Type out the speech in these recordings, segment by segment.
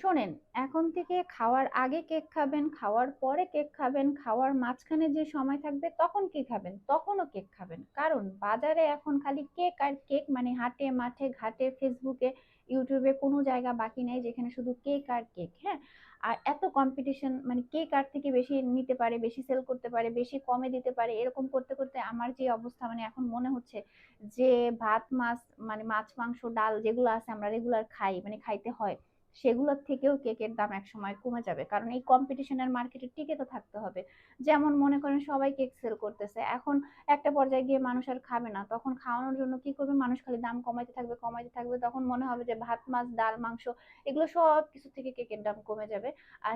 শোনেন, এখন থেকে খাওয়ার আগে কেক খাবেন, খাওয়ার পরে কেক খাবেন, খাওয়ার মাঝখানে যে সময় থাকবে তখন কি খাবেন, তখনও কেক খাবেন। কারণ বাজারে এখন খালি কেক আর কেক, মানে হাটে মাঠে ঘাটে ফেসবুকে ইউটিউবে কোনো জায়গা বাকি নেই যেখানে শুধু কেক আর কেক। হ্যাঁ, আর এত কম্পিটিশন, মানে কে কার থেকে বেশি নিতে পারে, বেশি সেল করতে পারে, বেশি কমে দিতে পারে, এরকম করতে করতে আমার যে অবস্থা, মানে এখন মনে হচ্ছে যে ভাত মাছ, মানে মাছ মাংস ডাল যেগুলো আছে আমরা রেগুলার খাই, মানে খাইতে হয়, সেগুলোর থেকেও কেকের দাম একসময় কমে যাবে। কারণ এই কম্পিটিশনের মার্কেটে টিকে তো থাকতে হবে। যেমন মনে করেন সবাই কেক সেল করতেছে, এখন একটা পর্যায়ে গিয়ে মানুষ আর খাবে না, তখন খাওয়ানোর জন্য কি করবে, মানুষ খালি দাম কমাইতে থাকবে কমাইতে থাকবে, তখন মনে হবে যে ভাত মাছ ডাল মাংস এগুলো সব কিছু থেকে কেকের দাম কমে যাবে। আর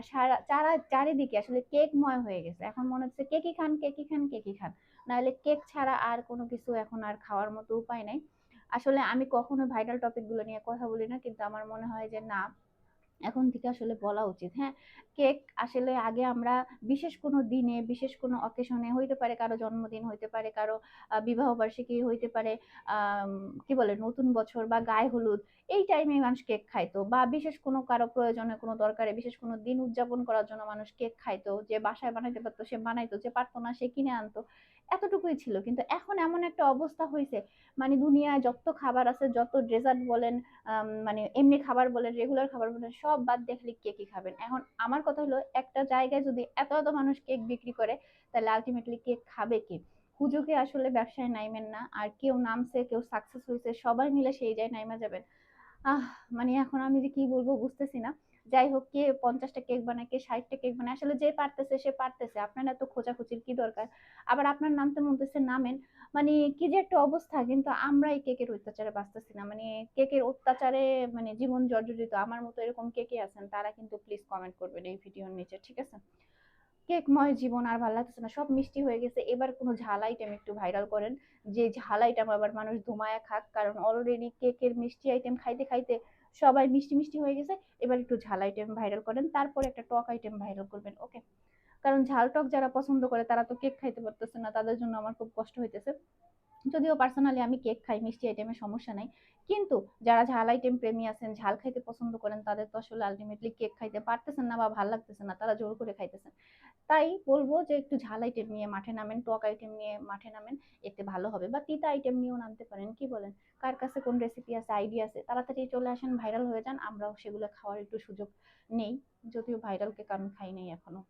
সারা চারিদিকে আসলে কেকময় হয়ে গেছে, এখন মনে হচ্ছে কেকই খান কেকই খান কেকই খান, নাহলে কেক ছাড়া আর কোনো কিছু এখন আর খাওয়ার মতো উপায় নাই। আসলে আমি কখনো ভাইরাল টপিক গুলো নিয়ে কথা বলি না, কিন্তু আমার মনে হয় যে না, এখন থেকে আসলে বলা উচিত। হ্যাঁ, কেক আসলে আগে আমরা বিশেষ কোনো দিনে, বিশেষ কোনো অকেশনে, হইতে পারে কারো জন্মদিন, হইতে পারে কারো বিবাহ বার্ষিকী, হইতে পারে আম, কি বলে নতুন বছর বা গায়ে হলুদ, এই টাইমে মানুষ কেক খাইতো, বা বিশেষ কোনো কারো প্রয়োজনে কোনো দরকারে বিশেষ কোনো দিন উদযাপন করার জন্য মানুষ কেক খাইতো, যে বাসায় বানাইতে পারতো সে বানাইতো, যে পারতো না সে কিনে আনতো। এতটুকুই ছিল, কিন্তু এখন এমন একটা অবস্থা হয়েছে, মানে দুনিয়ায় যত খাবার আছে, যত ডেজার্ট বলেন, মানে এমনি খাবার বলেন, রেগুলার খাবার বলেন, সব বাদ দিয়ে খালি কেকই খাবেন। এখন আমার কথা হলো, একটা জায়গায় যদি এত এত মানুষ কেক বিক্রি করে, তাহলে আলটিমেটলি কেক খাবে কি? হুজুগে আসলে ব্যবসায় নাইমেন না, আর কেউ নামছে কেউ সাকসেস হয়েছে সবাই মিলে সেই জায়গায় নাইমা যাবেন। আহ মানে এখন আমি যে কি বলবো বুঝতেছি না। যাই হোক, কে 50টা কেক বানায়, কে 60টা কেক বানায়, আসলে যে পারতেছে সে পারতেছে, আপনার এত খোঁচাখুচির কি দরকার? আবার আপনার নামতে মনতেছে নামেন, মানে কি যে একটা অবস্থা। কিন্তু আমরা এই কেকের অত্যাচারে বাঁচতেছি না, মানে কেকের অত্যাচারে মানে জীবন জর্জরিত। আমার মতো এরকম কে কে আছেন তারা কিন্তু প্লিজ কমেন্ট করবেন এই ভিডিওর নিচে, ঠিক আছে? কেকময় জীবন আর ভালো লাগতেছে না, সব মিষ্টি হয়ে গেছে। এবার কোনো ঝাল আইটেম একটু ভাইরাল করেন, যে ঝাল আইটেম আবার মানুষ ধুমায়া খাক, কারণ অলরেডি কেকের মিষ্টি আইটেম খাইতে খাইতে সবাই মিষ্টি মিষ্টি হয়ে গেছে। এবার একটু ঝাল আইটেম ভাইরাল করেন, তারপরে একটা টক আইটেম ভাইরাল করবেন, ওকে? কারণ ঝাল টক যারা পছন্দ করে তারা তো কেক খাইতে পারতেছে না, তাদের জন্য আমার খুব কষ্ট হইতেছে। যদিও পার্সোনালি আমি কেক খাই, মিষ্টি আইটেমের সমস্যা নাই, কিন্তু যারা ঝাল আইটেম প্রেমী আছেন, ঝাল খাইতে পছন্দ করেন, তাদের তো আসলে আলটিমেটলি কেক খাইতে পারতেছেন না বা ভাল লাগতেছে না, তারা জোর করে খাইতেছেন। তাই বলবো যে একটু ঝাল আইটেম নিয়ে মাঠে নামেন, টক আইটেম নিয়ে মাঠে নামেন, এতে ভালো হবে। বা তিতা আইটেম নিয়েও নামতে পারেন, কি বলেন? কার কাছে কোন রেসিপি আছে, আইডিয়া আছে, তাড়াতাড়ি চলে আসেন, ভাইরাল হয়ে যান, আমরাও সেগুলো খাওয়ার একটু সুযোগ নেই। যদিও ভাইরাল কেক আমি খাই নাই এখনো।